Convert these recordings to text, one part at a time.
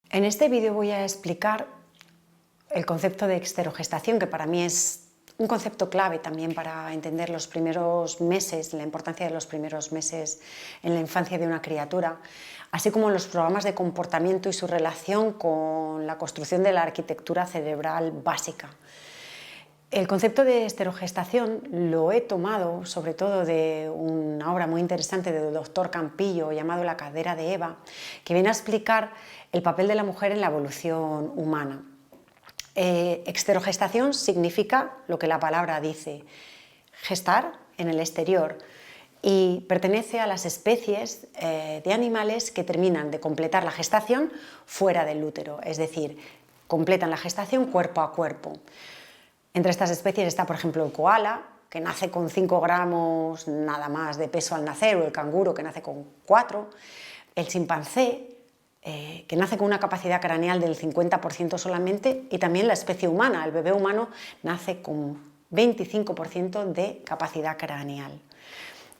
En este vídeo voy a explicar el concepto de esterogestación, que para mí es un concepto clave también para entender los primeros meses, la importancia de los primeros meses en la infancia de una criatura, así como los programas de comportamiento y su relación con la construcción de la arquitectura cerebral básica. El concepto de esterogestación lo he tomado sobre todo de una obra muy interesante del doctor Campillo llamado La cadera de Eva, que viene a explicar el papel de la mujer en la evolución humana. Esterogestación significa lo que la palabra dice, gestar en el exterior, y pertenece a las especies de animales que terminan de completar la gestación fuera del útero, es decir, completan la gestación cuerpo a cuerpo. Entre estas especies está, por ejemplo, el koala, que nace con 5 gramos nada más de peso al nacer, o el canguro, que nace con 4, el chimpancé, que nace con una capacidad craneal del 50% solamente, y también la especie humana, el bebé humano, nace con 25% de capacidad craneal,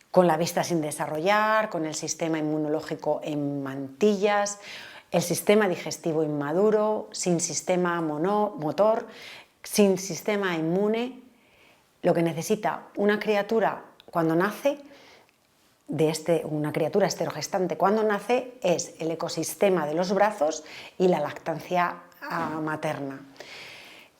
con la vista sin desarrollar, con el sistema inmunológico en mantillas, el sistema digestivo inmaduro, sin sistema motor, sin sistema inmune. Lo que necesita una criatura cuando nace, una criatura esterogestante cuando nace, es el ecosistema de los brazos y la lactancia materna.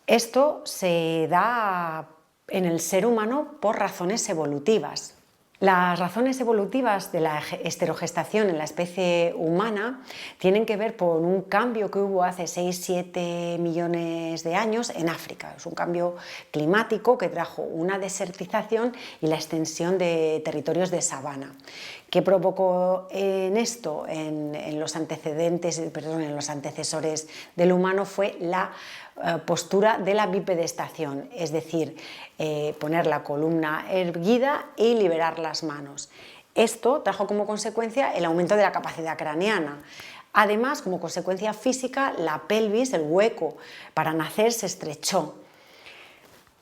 Esto se da en el ser humano por razones evolutivas. Las razones evolutivas de la esterogestación en la especie humana tienen que ver con un cambio que hubo hace 6-7 millones de años en África. Es un cambio climático que trajo una desertización y la extensión de territorios de sabana. ¿Qué provocó en esto, en los antecesores del humano? Fue la postura de la bipedestación, es decir, poner la columna erguida y liberar las manos. Esto trajo como consecuencia el aumento de la capacidad craneana. Además, como consecuencia física, la pelvis, el hueco para nacer, se estrechó.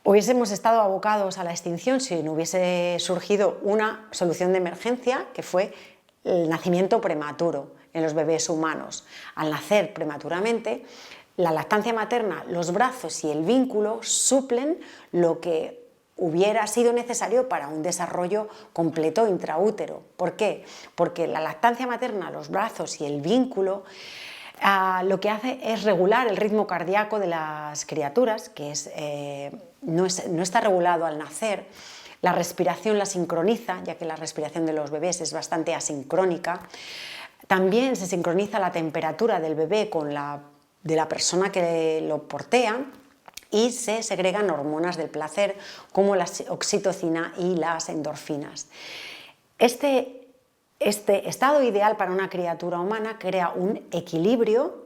Hubiésemos estado abocados a la extinción si no hubiese surgido una solución de emergencia, que fue el nacimiento prematuro en los bebés humanos. Al nacer prematuramente, la lactancia materna, los brazos y el vínculo suplen lo que hubiera sido necesario para un desarrollo completo intraútero. ¿Por qué? Porque la lactancia materna, los brazos y el vínculo lo que hace es regular el ritmo cardíaco de las criaturas, que no está regulado al nacer. La respiración la sincroniza, ya que la respiración de los bebés es bastante asincrónica. También se sincroniza la temperatura del bebé con la de la persona que lo portea, y se segregan hormonas del placer como la oxitocina y las endorfinas. Este estado ideal para una criatura humana crea un equilibrio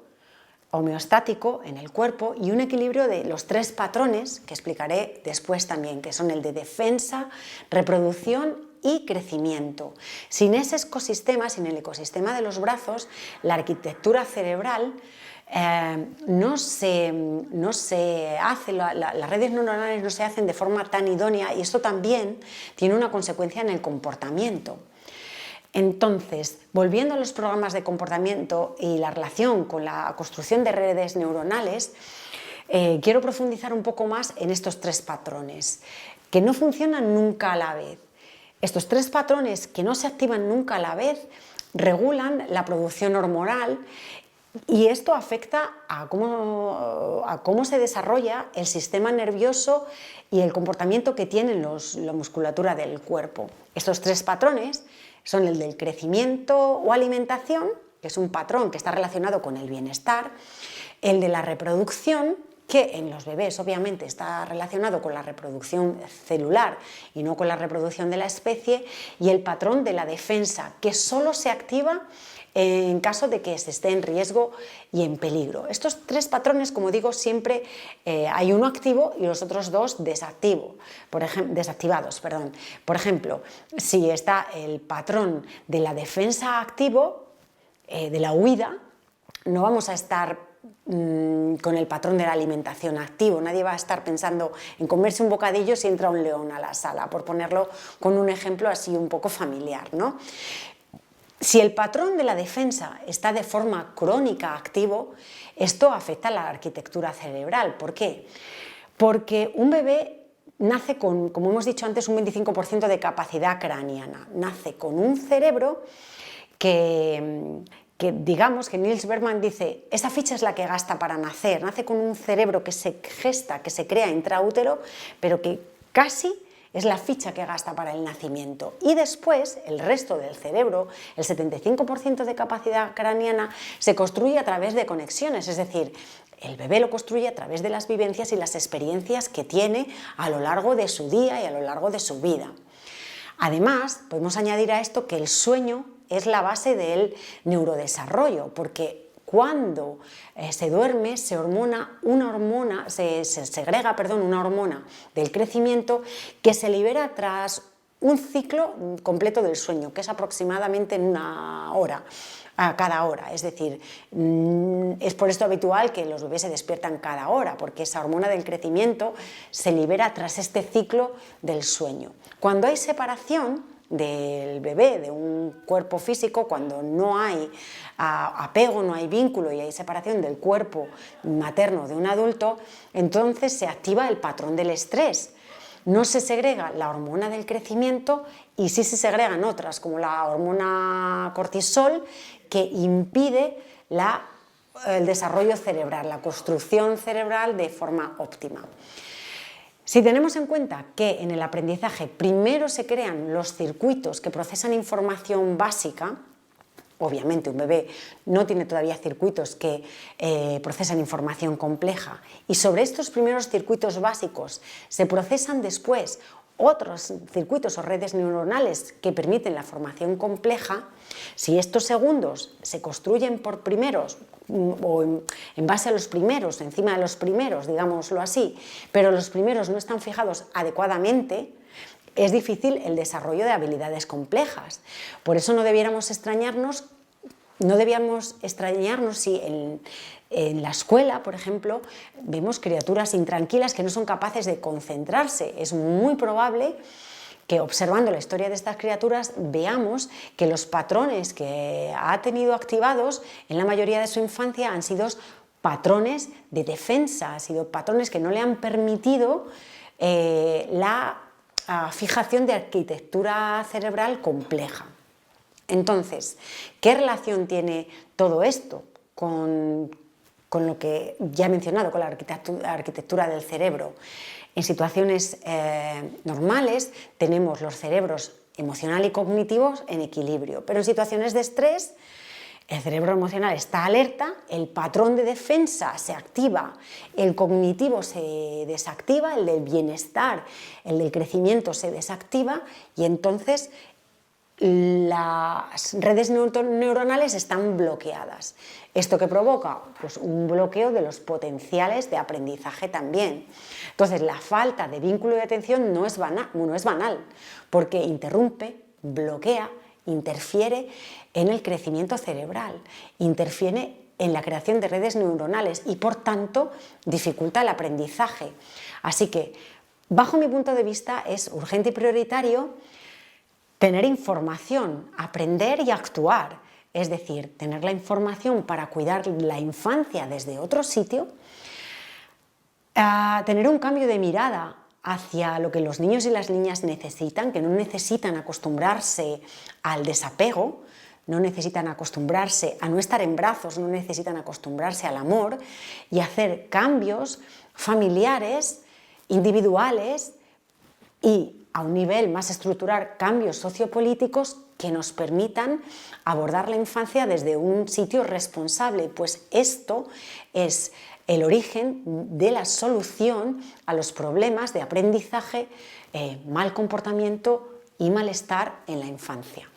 homeostático en el cuerpo y un equilibrio de los 3 patrones que explicaré después también, que son el de defensa, reproducción y crecimiento. Sin ese ecosistema, sin el ecosistema de los brazos, la arquitectura cerebral no se hace, las redes neuronales no se hacen de forma tan idónea, y esto también tiene una consecuencia en el comportamiento. Entonces, volviendo a los programas de comportamiento y la relación con la construcción de redes neuronales, quiero profundizar un poco más en estos 3 patrones, que no funcionan nunca a la vez. Estos 3 patrones que no se activan nunca a la vez regulan la producción hormonal, y esto afecta a cómo se desarrolla el sistema nervioso y el comportamiento que tiene la musculatura del cuerpo. Estos 3 patrones son el del crecimiento o alimentación, que es un patrón que está relacionado con el bienestar; el de la reproducción, que en los bebés obviamente está relacionado con la reproducción celular y no con la reproducción de la especie; y el patrón de la defensa, que solo se activa en caso de que se esté en riesgo y en peligro. Estos 3 patrones, como digo, siempre hay uno activo y los otros 2 desactivados. Por ejemplo, si está el patrón de la defensa activo, de la huida, no vamos a estar con el patrón de la alimentación activo. Nadie va a estar pensando en comerse un bocadillo si entra un león a la sala, por ponerlo con un ejemplo así un poco familiar, ¿no? Si el patrón de la defensa está de forma crónica activo, esto afecta a la arquitectura cerebral. ¿Por qué? Porque un bebé nace con, como hemos dicho antes, un 25% de capacidad craneana. Nace con un cerebro que digamos que Niels Bergman dice, esa ficha es la que gasta para nacer. Nace con un cerebro que se gesta, que se crea intraútero, pero que casi es la ficha que gasta para el nacimiento. Y después, el resto del cerebro, el 75% de capacidad craneana, se construye a través de conexiones, es decir, el bebé lo construye a través de las vivencias y las experiencias que tiene a lo largo de su día y a lo largo de su vida. Además, podemos añadir a esto que el sueño es la base del neurodesarrollo, porque cuando se duerme se segrega una hormona del crecimiento que se libera tras un ciclo completo del sueño, que es aproximadamente en una hora, a cada hora. Es decir, es por esto habitual que los bebés se despiertan cada hora, porque esa hormona del crecimiento se libera tras este ciclo del sueño. Cuando hay separación del bebé, de un cuerpo físico, cuando no hay apego, no hay vínculo y hay separación del cuerpo materno de un adulto, entonces se activa el patrón del estrés. No se segrega la hormona del crecimiento y sí se segregan otras, como la hormona cortisol, que impide el desarrollo cerebral, la construcción cerebral de forma óptima. Si tenemos en cuenta que en el aprendizaje primero se crean los circuitos que procesan información básica, obviamente un bebé no tiene todavía circuitos que procesan información compleja, y sobre estos primeros circuitos básicos se procesan después otros circuitos o redes neuronales que permiten la formación compleja. Si estos segundos se construyen por primeros o en base a los primeros, encima de los primeros, digámoslo así, pero los primeros no están fijados adecuadamente, es difícil el desarrollo de habilidades complejas. Por eso no debíamos extrañarnos si en la escuela, por ejemplo, vemos criaturas intranquilas que no son capaces de concentrarse. Es muy probable que, observando la historia de estas criaturas, veamos que los patrones que ha tenido activados en la mayoría de su infancia han sido patrones de defensa, han sido patrones que no le han permitido la fijación de arquitectura cerebral compleja. Entonces, ¿qué relación tiene todo esto con lo que ya he mencionado, con la arquitectura del cerebro? En situaciones normales tenemos los cerebros emocional y cognitivos en equilibrio, pero en situaciones de estrés el cerebro emocional está alerta, el patrón de defensa se activa, el cognitivo se desactiva, el del bienestar, el del crecimiento se desactiva, y entonces las redes neuronales están bloqueadas. ¿Esto qué provoca? Pues un bloqueo de los potenciales de aprendizaje también. Entonces, la falta de vínculo de atención no es banal, porque interrumpe, bloquea, interfiere en el crecimiento cerebral, interfiere en la creación de redes neuronales y, por tanto, dificulta el aprendizaje. Así que, bajo mi punto de vista, es urgente y prioritario tener información, aprender y actuar, es decir, tener la información para cuidar la infancia desde otro sitio, tener un cambio de mirada hacia lo que los niños y las niñas necesitan, que no necesitan acostumbrarse al desapego, no necesitan acostumbrarse a no estar en brazos, no necesitan acostumbrarse al amor, y hacer cambios familiares, individuales y, a un nivel más estructural, cambios sociopolíticos que nos permitan abordar la infancia desde un sitio responsable, pues esto es el origen de la solución a los problemas de aprendizaje, mal comportamiento y malestar en la infancia.